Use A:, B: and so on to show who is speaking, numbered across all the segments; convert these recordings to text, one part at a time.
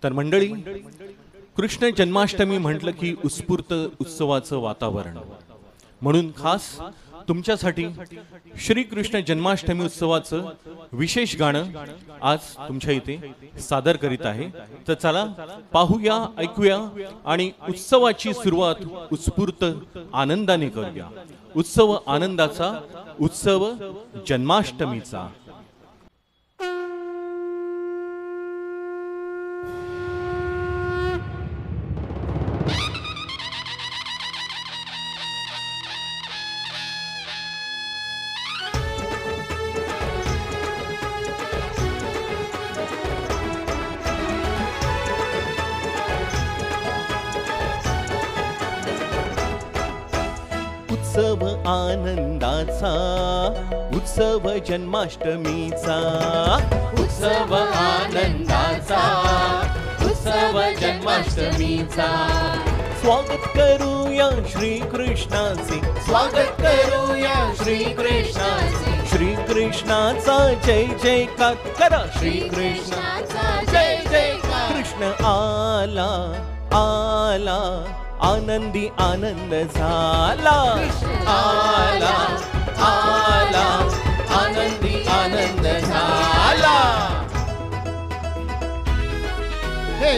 A: तर मंडळी, कृष्ण जन्माष्टमी म्हटलं की उत्स्फूर्त उत्सवाचं वातावरण, म्हणून खास तुमच्यासाठी श्री कृष्ण जन्माष्टमी उत्सवाचं विशेष गाणं आज तुमच्या इथे सादर करीत आहे। तर चला पाहूया, ऐकूया आणि उत्सवाची सुरुवात उत्स्फूर्त आनंदाने करूया। उत्सव आनंदाचा, उत्सव जन्माष्टमीचा। उत्सव आनंदाचा, उत्सव जन्माष्टमीचा।
B: उत्सव आनंदाचा, उत्सव जन्माष्टमीचा।
A: स्वागत करूया श्री कृष्णाचे,
B: स्वागत करूया श्री कृष्णाचे।
A: श्री कृष्णाचा जय जयकार करा,
B: श्री कृष्णाचा जय जयकार।
A: कृष्ण आला आला, आनंदी आनंद झाला।
B: आला आला, आनंदी आनंद झाला। हे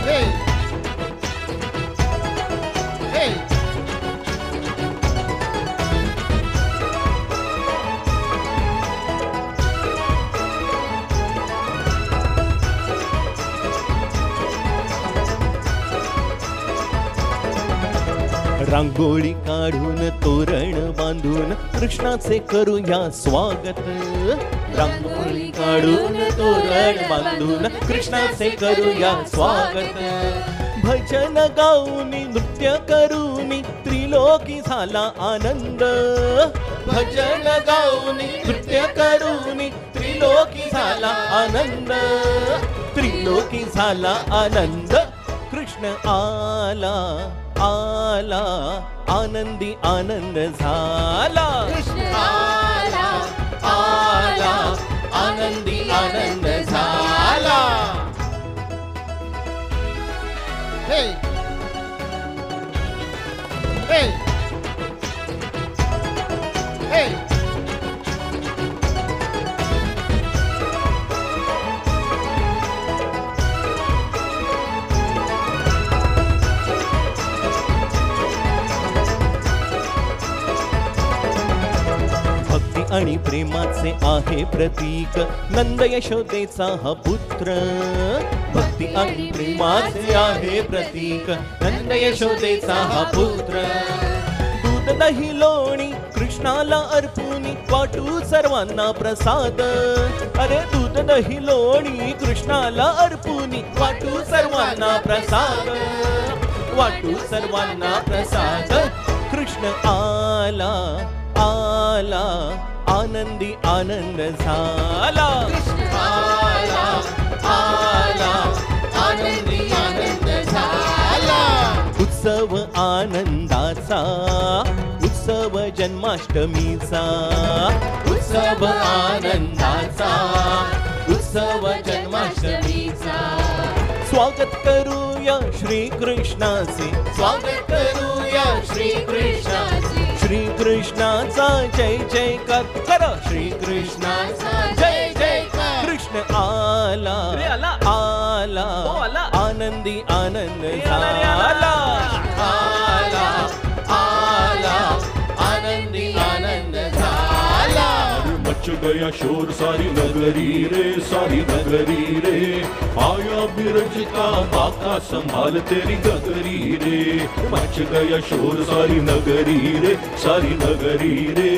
B: हे हे
A: रांगोळी काढून तोरण बांधून कृष्णाचे करूया स्वागत। रांगोळी काढून तोरण बांधून कृष्णाचे करूया स्वागत। भजन गाऊनी नृत्य करूनी त्रिलोकी झाला आनंद। भजन गाऊनी नृत्य करूनी त्रिलोकी झाला आनंद। त्रिलोकी झाला आनंद। कृष्ण आला आला, आनंदी आनंद झाला।
B: आला आला, आनंदी आनंद झाला। हे हे हे
A: आणि प्रेमाचे आहे प्रतीक नंद यशोदेचा हा पुत्र। भक्ती आणि प्रेमाचे आहे प्रतीक नंद यशोदेचा हा पुत्र। दूध दही लोणी कृष्णाला अर्पुनी वाटू सर्वांना प्रसाद। अरे दूध दही लोणी कृष्णाला अर्पुनी वाटू सर्वांना प्रसाद। वाटू सर्वांना प्रसाद। कृष्ण आला आला, आनंदी आनंद झाला।
B: आला आला, आनंदी आनंद झाला।
A: उत्सव आनंदाचा, उत्सव जन्माष्टमीचा।
B: उत्सव आनंदाचा, उत्सव जन्माष्टमीचा।
A: स्वागत करूया श्री कृष्णाचे,
B: स्वागत करूया श्री कृष्णाचे।
A: श्री कृष्णाचा जय जयकार करा,
B: श्री कृष्णाचा जय जयकार।
A: कृष्ण आला आला, आनंदी आनंद झाला।
B: आला आला, आनंदी आनंद झाला।
C: मच गया शोर सारी नगरी रे, सारी नगरी रे। आया बिरज का बाका संभाल तेरी गगरी रे। मच गया शोर सारी नगरी रे, सारी नगरी रे।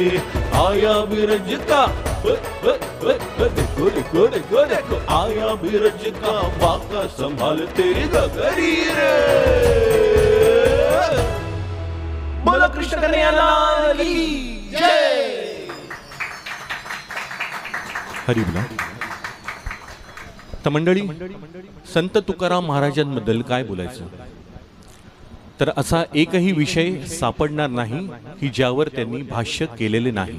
C: आया बिरज का देखो देखो देखो देखो, आया बिरज का बाका संभाल तेरी गगरी रे।
A: बोलो कृष्ण कन्हैया लाल की जय। हरी बोला। तर मंडळी, संत तुकाराम महाराजांबद्दल काय बोलायचं, तर असा एकही विषय सापडणार नाही की ज्यावर त्यांनी भाष्य केलेले नाही।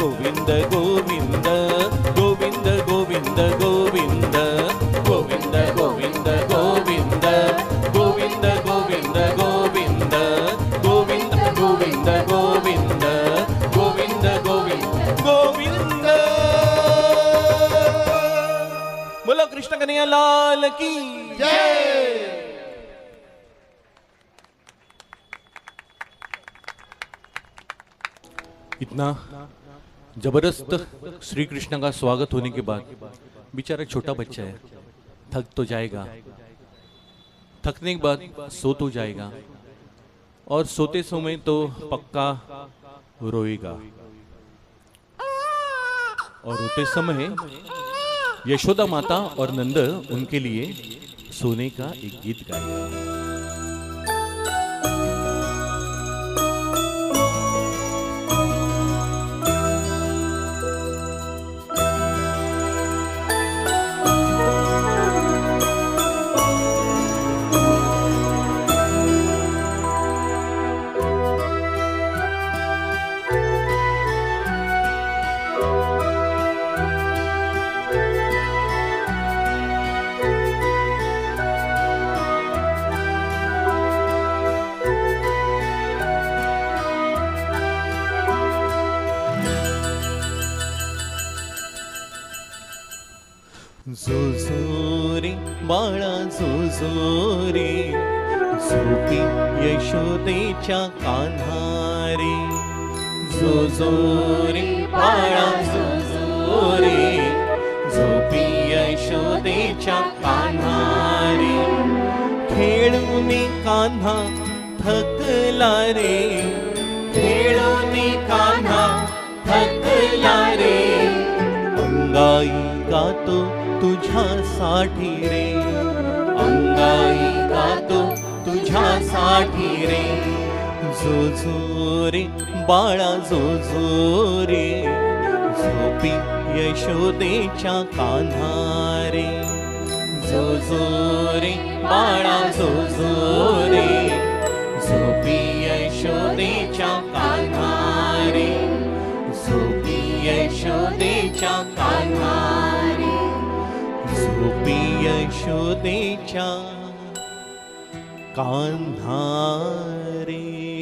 A: गोविंद गोविंद गोविंद गोविंद गोविंद गोविंद गोविंद गोविंद गोविंद गोविंद गोविंद गोविंद गोविंद गोविंद गोविंद गोविंद गोविंद। बोलो कृष्ण कन्हैया लाल की
B: जय।
A: इतना जबरदस्त श्री कृष्ण का स्वागत होने के बाद बेचारा छोटा बच्चा है, थक तो जाएगा, थकने के बाद सो तो जाएगा और सोते समय तो पक्का रोएगा। और रोते समय यशोदा माता और नंद उनके लिए सोने का एक गीत गाया। जोजोरे बाळा जोजोरे झोपी यशोदेच्या कान्हारे, जोजोरे बाळा जोजोरे झोपी यशोदेच्या कान्हारे, खेळून कान्हा थकला रे, खेळून कान्हा थकला रे, अंगाई गातो तुझ्यासाठी रे, अंगाई गातो तुझ्यासाठी रे, जोजो रे बाळा जोजो रे झोपी यशोदेच्या कान्हा रे, जोजो रे बाळा जोजो रे झोपी यशोदेच्या कान्हा रे, झोपी यशोदेच्या कान्हा रे, झोपी यशोदेच्या कान्हा रे।